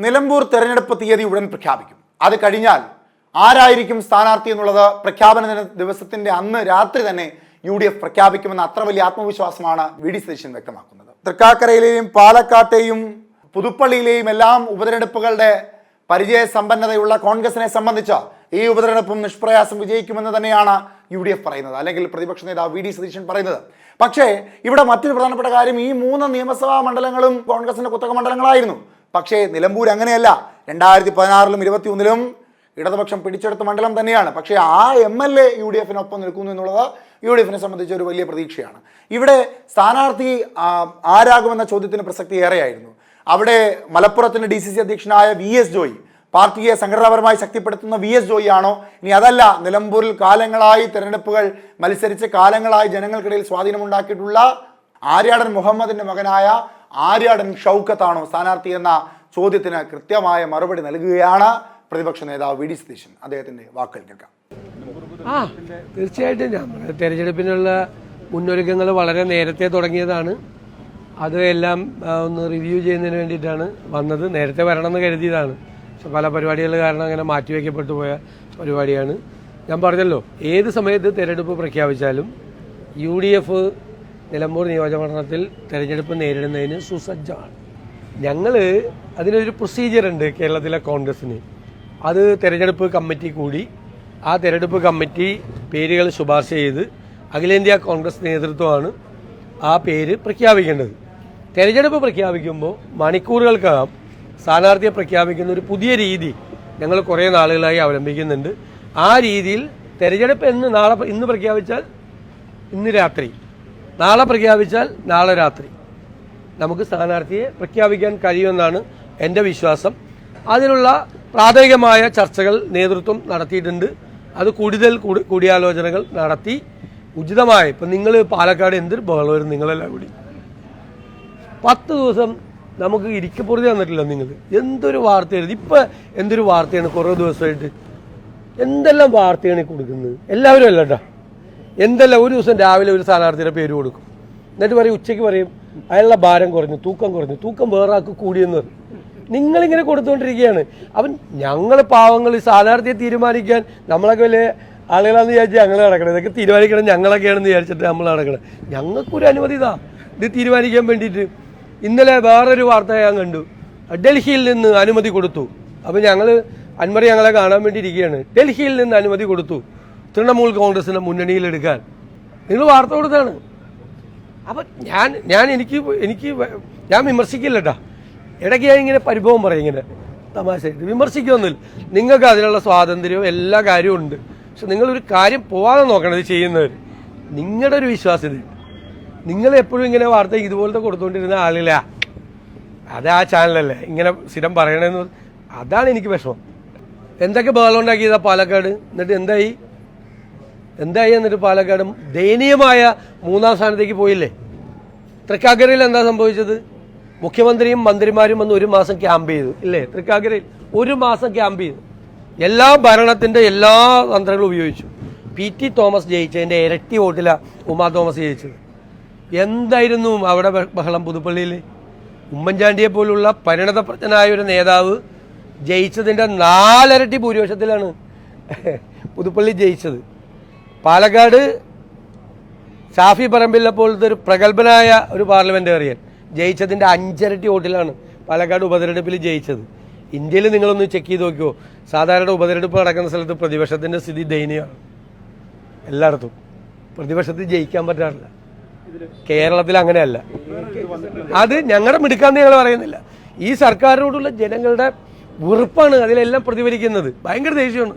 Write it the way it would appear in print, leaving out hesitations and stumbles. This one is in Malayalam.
നിലമ്പൂർ തെരഞ്ഞെടുപ്പ് തീയതി ഉടൻ പ്രഖ്യാപിക്കും. അത് കഴിഞ്ഞാൽ ആരായിരിക്കും സ്ഥാനാർത്ഥി എന്നുള്ളത് പ്രഖ്യാപന ദിവസത്തിന്റെ അന്ന് രാത്രി തന്നെ UDF പ്രഖ്യാപിക്കുമെന്ന അത്ര വലിയ ആത്മവിശ്വാസമാണ് VD സതീശൻ വ്യക്തമാക്കുന്നത്. തൃക്കാക്കരയിലെയും പാലക്കാട്ടെയും പുതുപ്പള്ളിയിലെയും എല്ലാം ഉപതെരഞ്ഞെടുപ്പുകളുടെ പരിചയ സമ്പന്നതയുള്ള കോൺഗ്രസിനെ സംബന്ധിച്ച് ഈ ഉപതെരഞ്ഞെടുപ്പും നിഷ്പ്രയാസം വിജയിക്കുമെന്ന് തന്നെയാണ് UDF പറയുന്നത്, അല്ലെങ്കിൽ പ്രതിപക്ഷ നേതാവ് VD സതീശൻ പറയുന്നത്. പക്ഷേ ഇവിടെ മറ്റൊരു പ്രധാനപ്പെട്ട കാര്യം, ഈ 3 നിയമസഭാ മണ്ഡലങ്ങളും കോൺഗ്രസിന്റെ കുത്തക മണ്ഡലങ്ങളായിരുന്നു. പക്ഷേ നിലമ്പൂർ അങ്ങനെയല്ല. 2016-ലും 2021-ലും ഇടതുപക്ഷം പിടിച്ചെടുത്ത മണ്ഡലം തന്നെയാണ്. പക്ഷേ ആ MLA UDF-നൊപ്പം നിൽക്കുന്നു എന്നുള്ളത് UDF-നെ സംബന്ധിച്ച് ഒരു വലിയ പ്രതീക്ഷയാണ്. ഇവിടെ സ്ഥാനാർത്ഥി ആരാകുമെന്ന ചോദ്യത്തിന് പ്രസക്തി ഏറെയായിരുന്നു. അവിടെ മലപ്പുറത്തിന്റെ DCC അധ്യക്ഷനായ VS ജോയി, പാർട്ടിയെ സംഘടനാപരമായി ശക്തിപ്പെടുത്തുന്ന VS ജോയി ആണോ? ഇനി അതല്ല, നിലമ്പൂരിൽ കാലങ്ങളായി തെരഞ്ഞെടുപ്പുകൾ മത്സരിച്ച് കാലങ്ങളായി ജനങ്ങൾക്കിടയിൽ സ്വാധീനമുണ്ടാക്കിയിട്ടുള്ള ആര്യാടൻ മുഹമ്മദിന്റെ മകനായ ആര്യാടൻ ഷൗക്കത്താണോ സ്ഥാനാർത്ഥി എന്ന ചോദ്യത്തിന് കൃത്യമായ മറുപടി നൽകുകയാണ് പ്രതിപക്ഷ നേതാവ് VD സതീശൻ. അദ്ദേഹത്തിന്റെ വാക്കുകൾ കേൾക്കാം. തീർച്ചയായിട്ടും നമ്മുടെ തെരഞ്ഞെടുപ്പിനുള്ള മുന്നൊരുക്കങ്ങൾ വളരെ നേരത്തെ തുടങ്ങിയതാണ്. അതെല്ലാം ഒന്ന് റിവ്യൂ ചെയ്യുന്നതിന് വേണ്ടിയിട്ടാണ് വന്നത്. നേരത്തെ വരണമെന്ന് കരുതിയതാണ്, പക്ഷെ പല പരിപാടികൾ കാരണം അങ്ങനെ മാറ്റിവെക്കപ്പെട്ടു പോയ പരിപാടിയാണ്. ഞാൻ പറഞ്ഞല്ലോ, ഏത് സമയത്ത് തെരഞ്ഞെടുപ്പ് പ്രഖ്യാപിച്ചാലും UDF നിലമ്പൂർ നിയോജകമണ്ഡലത്തിൽ തെരഞ്ഞെടുപ്പ് നേരിടുന്നതിന് സുസജ്ജമാണ്. ഞങ്ങൾ അതിനൊരു പ്രൊസീജിയറുണ്ട് കേരളത്തിലെ കോൺഗ്രസിന്. അത് തെരഞ്ഞെടുപ്പ് കമ്മിറ്റി കൂടി ആ തെരഞ്ഞെടുപ്പ് കമ്മിറ്റി പേരുകൾ ശുപാർശ ചെയ്ത് അഖിലേന്ത്യാ കോൺഗ്രസ് നേതൃത്വമാണ് ആ പേര് പ്രഖ്യാപിക്കേണ്ടത്. തെരഞ്ഞെടുപ്പ് പ്രഖ്യാപിക്കുമ്പോൾ മണിക്കൂറുകൾക്കകം സ്ഥാനാർത്ഥിയെ പ്രഖ്യാപിക്കുന്ന ഒരു പുതിയ രീതി ഞങ്ങൾ കുറേ നാളുകളായി അവലംബിക്കുന്നുണ്ട്. ആ രീതിയിൽ തെരഞ്ഞെടുപ്പ് ഇന്ന് പ്രഖ്യാപിച്ചാൽ ഇന്ന് രാത്രി, നാളെ പ്രഖ്യാപിച്ചാൽ നാളെ രാത്രി നമുക്ക് സ്ഥാനാർത്ഥിയെ പ്രഖ്യാപിക്കാൻ കഴിയുമെന്നാണ് എൻ്റെ വിശ്വാസം. അതിനുള്ള പ്രാഥമികമായ ചർച്ചകൾ നേതൃത്വം നടത്തിയിട്ടുണ്ട്. അത് കൂടുതൽ കൂടിയാലോചനകൾ നടത്തി ഉചിതമായ, ഇപ്പം നിങ്ങൾ പാലക്കാട് എന്തൊരു ബഹളമായിരുന്നു നിങ്ങളെല്ലാം കൂടി. 10 ദിവസം നമുക്ക് ഇരിക്കപ്പുറത്ത് തന്നിട്ടില്ല നിങ്ങൾ. എന്തൊരു വാർത്തയാണ് ഇപ്പം, എന്തൊരു വാർത്തയാണ് കുറേ ദിവസമായിട്ട്. എന്തെല്ലാം വാർത്തയാണ് കൊടുക്കുന്നത് എല്ലാവരും അല്ല കേട്ടോ. എന്തെല്ലാം ഒരു ദിവസം രാവിലെ ഒരു സ്ഥാനാർത്ഥിയുടെ പേര് കൊടുക്കും, എന്നിട്ട് പറയും ഉച്ചയ്ക്ക് പറയും അയാളുടെ ഭാരം കുറഞ്ഞു, തൂക്കം വേറെ ആൾക്ക് കൂടിയെന്ന് പറയും. നിങ്ങളിങ്ങനെ കൊടുത്തുകൊണ്ടിരിക്കുകയാണ്. അവൻ ഞങ്ങൾ പാവങ്ങൾ ഈ സ്ഥാനാർത്ഥിയെ തീരുമാനിക്കാൻ നമ്മളൊക്കെ വലിയ ആളുകളാണെന്ന് വിചാരിച്ച് ഞങ്ങൾ നടക്കണം. ഇതൊക്കെ തീരുമാനിക്കണം ഞങ്ങളൊക്കെയാണെന്ന് വിചാരിച്ചിട്ട് നമ്മൾ നടക്കണം. ഞങ്ങൾക്കൊരു അനുമതി ഇതാ ഇത് തീരുമാനിക്കാൻ വേണ്ടിയിട്ട്. ഇന്നലെ വേറൊരു വാർത്ത ഞാൻ കണ്ടു, ഡൽഹിയിൽ നിന്ന് അനുമതി കൊടുത്തു. അപ്പം അൻവർ ഞങ്ങളെ കാണാൻ വേണ്ടി ഇരിക്കുകയാണ്. ഡൽഹിയിൽ നിന്ന് അനുമതി കൊടുത്തു തൃണമൂൽ കോൺഗ്രസിനെ മുന്നണിയിലെടുക്കാൻ. നിങ്ങൾ വാർത്ത കൊടുത്താണ്. അപ്പം ഞാൻ വിമർശിക്കില്ല കേട്ടോ. ഇടയ്ക്ക് ഞാൻ ഇങ്ങനെ പരിഭവം പറയും, ഇങ്ങനെ തമാശയായിട്ട് വിമർശിക്കൊന്നുമില്ല. നിങ്ങൾക്ക് അതിനുള്ള സ്വാതന്ത്ര്യവും എല്ലാ കാര്യവും ഉണ്ട്. പക്ഷെ നിങ്ങളൊരു കാര്യം പോവാതെ നോക്കണം ഇത് ചെയ്യുന്നവർ. നിങ്ങളുടെ ഒരു വിശ്വാസ്യത, നിങ്ങൾ എപ്പോഴും ഇങ്ങനെ വാർത്ത ഇതുപോലത്തെ കൊടുത്തുകൊണ്ടിരുന്ന ആളില്ല. അത് ആ ചാനലല്ലേ ഇങ്ങനെ സ്ഥിരം പറയണമെന്ന്. അതാണ് എനിക്ക് വിഷമം. എന്തൊക്കെ ബഹളം ഉണ്ടാക്കിയതാ പാലക്കാട്. എന്നിട്ട് എന്തായി എന്നിട്ട് പാലക്കാട് ദയനീയമായ 3ാം സ്ഥാനത്തേക്ക് പോയില്ലേ. തൃക്കാക്കരയിൽ എന്താ സംഭവിച്ചത്? മുഖ്യമന്ത്രിയും മന്ത്രിമാരും വന്ന് 1 മാസം ക്യാമ്പ് ചെയ്തു ഇല്ലേ. തൃക്കാക്കരയിൽ 1 മാസം ക്യാമ്പ് ചെയ്തു. എല്ലാ ഭരണത്തിന്റെ എല്ലാ തന്ത്രങ്ങളും ഉപയോഗിച്ചു. PT തോമസ് ജയിച്ചതിന്റെ ഇരട്ടി വോട്ടിലാണ് ഉമാ തോമസ് ജയിച്ചത്. എന്തായിരുന്നു അവിടെ ബഹളം പുതുപ്പള്ളിയിൽ? ഉമ്മൻചാണ്ടിയെ പോലുള്ള പരിണതപ്രജ്ഞനായ ഒരു നേതാവ് ജയിച്ചതിന്റെ 4 ഇരട്ടി ഭൂരിപക്ഷത്തിലാണ് പുതുപ്പള്ളി ജയിച്ചത്. പാലക്കാട് ഷാഫി പറമ്പിലിനെ പോലത്തെ ഒരു പ്രഗത്ഭനായ ഒരു പാർലമെന്റേറിയൻ ജയിച്ചതിന്റെ 5 ഇരട്ടി വോട്ടിലാണ് പാലക്കാട് ഉപതെരഞ്ഞെടുപ്പിൽ ജയിച്ചത്. ഇന്ത്യയിൽ നിങ്ങളൊന്ന് ചെക്ക് ചെയ്ത് നോക്കിയോ, സാധാരണ ഉപതെരഞ്ഞെടുപ്പ് നടക്കുന്ന സ്ഥലത്ത് പ്രതിപക്ഷത്തിന്റെ സ്ഥിതി ദയനീയമാണ്. എല്ലായിടത്തും പ്രതിപക്ഷത്തിൽ ജയിക്കാൻ പറ്റാറില്ല. കേരളത്തിൽ അങ്ങനെയല്ല. അത് ഞങ്ങളുടെ മിടുക്കാന്ന് ഞങ്ങൾ പറയുന്നില്ല. ഈ സർക്കാരിനോടുള്ള ജനങ്ങളുടെ വെറുപ്പാണ് അതിലെല്ലാം പ്രതിഫലിക്കുന്നത്. ഭയങ്കര ദേഷ്യമാണ്.